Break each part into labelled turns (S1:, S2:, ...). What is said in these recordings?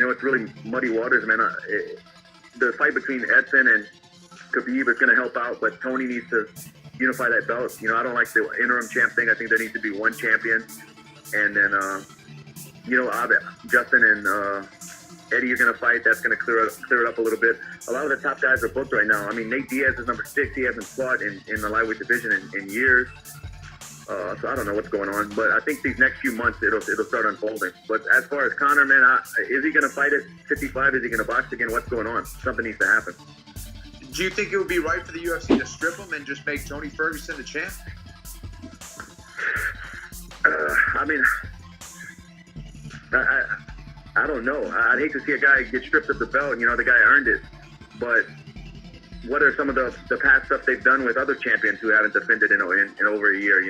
S1: it's really muddy waters, man. The fight between Edson and Khabib is going to help out, but Tony needs to unify that belt. I don't like the interim champ thing. I think there needs to be one champion. And then, Justin and Eddie are going to fight. That's going to clear it up a little bit. A lot of the top guys are booked right now. I mean, Nate Diaz is number 6. He hasn't fought in the lightweight division in years. So I don't know what's going on. But I think these next few months, it'll start unfolding. But as far as Conor, man, is he going to fight at 55? Is he going to box again? What's going on? Something needs to happen.
S2: Do you think it would be right for the UFC to strip him and just make Tony Ferguson the champ?
S1: I mean, I don't know. I'd hate to see a guy get stripped of the belt. The guy earned it. But what are some of the past stuff they've done with other champions who haven't defended in over a year?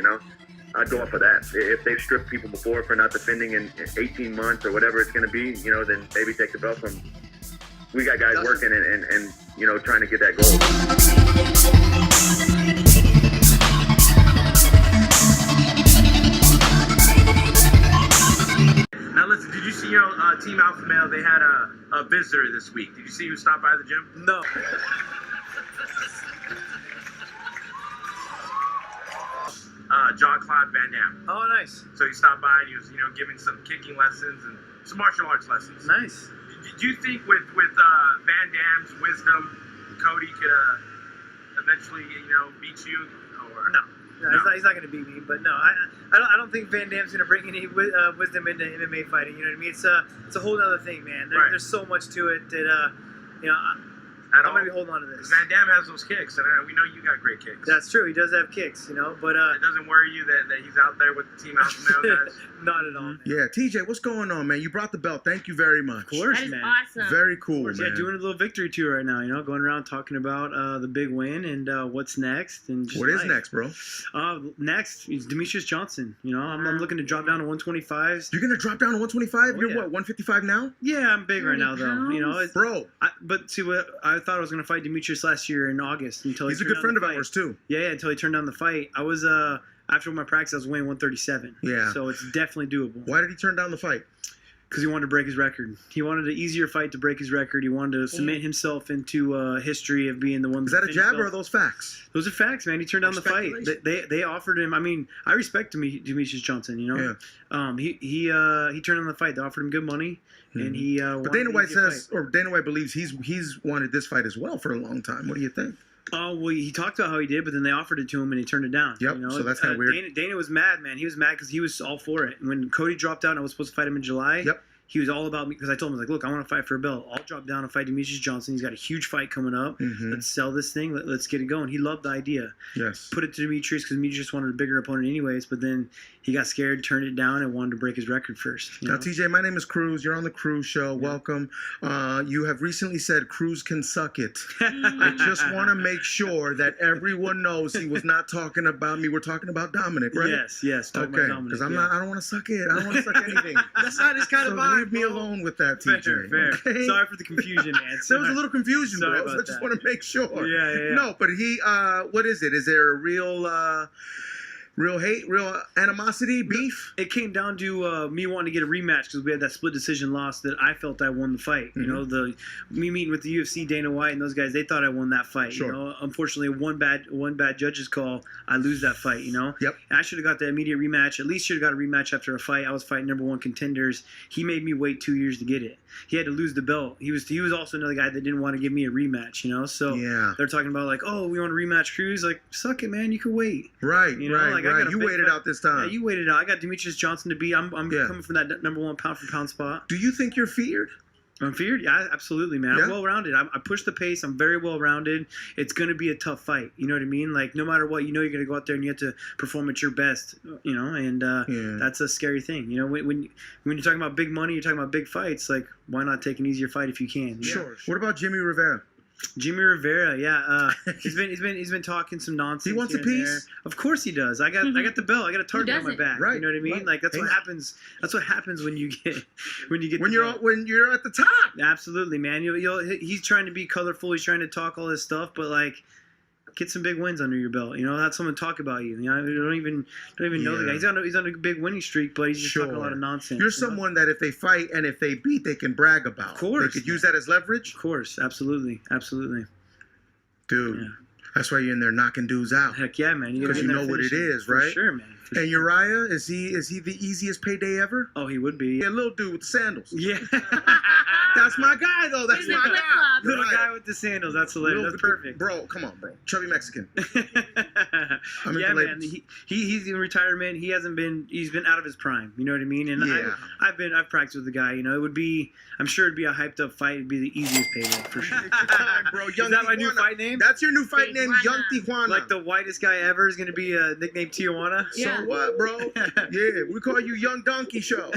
S1: I'd go off of that. If they've stripped people before for not defending in 18 months or whatever it's going to be, then maybe take the belt from. We got guys working and trying to get that goal.
S3: Now listen, did you see Team Alpha Male? They had a visitor this week. Did you see who stopped by the gym?
S4: No.
S3: Jean-Claude Van Damme.
S4: Oh, nice.
S3: So he stopped by and he was, giving some kicking lessons and some martial arts lessons.
S4: Nice.
S3: Do you think with Van Damme's wisdom, Cody could eventually, beat you? Or
S4: no. He's not going to beat me. But no, I don't think Van Damme's going to bring any wisdom into MMA fighting. You know what I mean? It's a whole other thing, man. There's so much to it that I'm going to be holding on to this.
S3: Van Damme has those kicks, and we know you got great kicks.
S4: That's true. He does have kicks, but
S3: it doesn't worry you that he's out there with the Team Alpha Male guys?
S4: Not at all, man.
S5: Yeah, TJ, what's going on, man? You brought the belt. Thank you very much.
S4: Of course,
S6: that is
S4: man.
S6: Awesome.
S5: Very cool, man.
S4: Yeah, doing a little victory tour right now, going around talking about the big win and what's next. And
S5: what is next, bro?
S4: Next is Demetrious Johnson. I'm looking to drop down to 125s.
S5: You're going to drop down to 125?
S4: Oh,
S5: You're what, 155 now?
S4: Yeah, I'm big right now, though.
S5: Bro.
S4: But see, what I thought I was going to fight Demetrious last year in August until
S5: he's a good friend of ours too.
S4: Yeah, until he turned down the fight. I was after my practice, I was weighing 137.
S5: Yeah.
S4: So it's definitely doable.
S5: Why did he turn down the fight?
S4: Because he wanted to break his record. He wanted an easier fight to break his record. He wanted to cement himself into history of being the one.
S5: Is that a jab or are those facts?
S4: Those are facts, man. He turned down the fight. They offered him. I mean, I respect Demetrious Johnson.
S5: Yeah.
S4: He turned down the fight. They offered him good money, and he.
S5: But Dana White says, or Dana White believes he's wanted this fight as well for a long time. What do you think?
S4: Oh, well, he talked about how he did, but then they offered it to him and he turned it down.
S5: Yep, so that's kind of weird.
S4: Dana was mad, man. He was mad because he was all for it. And when Cody dropped out and I was supposed to fight him in July, he was all about me because I told him, look, I want to fight for a belt. I'll drop down and fight Demetrious Johnson. He's got a huge fight coming up. Let's sell this thing. Let's get it going. He loved the idea.
S5: Yes.
S4: Put it to Demetrious because Demetrious wanted a bigger opponent anyways, but then he got scared, turned it down, and wanted to break his record first.
S5: Now, TJ, my name is Cruz. You're on the Cruz Show. Yeah. Welcome. You have recently said Cruz can suck it. I just want to make sure that everyone knows he was not talking about me. We're talking about Dominic, right?
S4: Yes.
S5: Okay. Because I don't want to suck it. I don't want to suck anything.
S4: That's not his kind of vibe.
S5: Leave me alone with that, TJ.
S4: Fair.
S5: Okay?
S4: Sorry for the confusion, man.
S5: There was a little confusion, bro. So I just want to make sure.
S4: Yeah.
S5: No, but he, what is it? Is there a real hate, real animosity, beef?
S4: It came down to me wanting to get a rematch because we had that split decision loss that I felt I won the fight. You know, me meeting with the UFC, Dana White and those guys, they thought I won that fight.
S5: Sure.
S4: You know, unfortunately, one bad judge's call, I lose that fight. You know.
S5: Yep.
S4: I should have got the immediate rematch. At least should have got a rematch after a fight. I was fighting #1 contenders. He made me wait 2 years to get it. He had to lose the belt. He was also another guy that didn't want to give me a rematch. You know. So they're talking about like, oh, we want a rematch, Cruz. Like, suck it, man. You can wait.
S5: Right.
S4: You know?
S5: Right. You waited out this time.
S4: Yeah, you waited out. I got Demetrious Johnson to beat. I'm coming from that #1 pound for pound spot.
S5: Do you think you're feared?
S4: I'm feared? Yeah, absolutely, man.
S5: Yeah?
S4: I'm well-rounded. I push the pace. I'm very well-rounded. It's going to be a tough fight. You know what I mean? Like, no matter what, you know you're going to go out there and you have to perform at your best, you know, and that's a scary thing. You know, when you're talking about big money, you're talking about big fights, like, why not take an easier fight if you can?
S5: Sure. What about Jimmy Rivera?
S4: Jimmy Rivera, yeah, he's been talking some nonsense.
S5: He wants a piece.
S4: There. Of course he does. I got the belt. I got a target on my back.
S5: Right.
S4: You know what I mean?
S5: Right.
S4: Like that's what happens. That's what happens when you get
S5: when you're at the top.
S4: Absolutely, man. He's trying to be colorful. He's trying to talk all this stuff, but like, Get some big wins under your belt. You know, have someone talk about you. You know, you don't even know the guy. He's on a big winning streak, but he's just talking a lot of nonsense.
S5: You're someone that if they fight and if they beat, they can brag about.
S4: Of course,
S5: they could use that as leverage.
S4: Of course, absolutely,
S5: dude.
S4: Yeah.
S5: That's why you're in there knocking dudes out.
S4: Heck yeah, man.
S5: Because you know what it is, right?
S4: For sure, man.
S5: And Uriah, is he the easiest payday ever?
S4: Oh, he would be.
S5: Yeah, little dude with the sandals.
S4: Yeah.
S5: That's my guy, though. That's my guy.
S4: Little guy with the sandals. That's hilarious. That's perfect.
S5: Bro, come on, bro. Chubby Mexican.
S4: Yeah, man. He's in retirement. He's been out of his prime. You know what I mean? And
S5: yeah.
S4: I've practiced with the guy. You know, I'm sure it'd be a hyped up fight. It'd be the easiest payday for sure.
S5: Bro,
S4: Is that my new fight name?
S5: That's your new fight name, Young Tijuana.
S4: Like the whitest guy ever is gonna be nicknamed Tijuana.
S5: So what, bro? Yeah, we call you Young Donkey Show.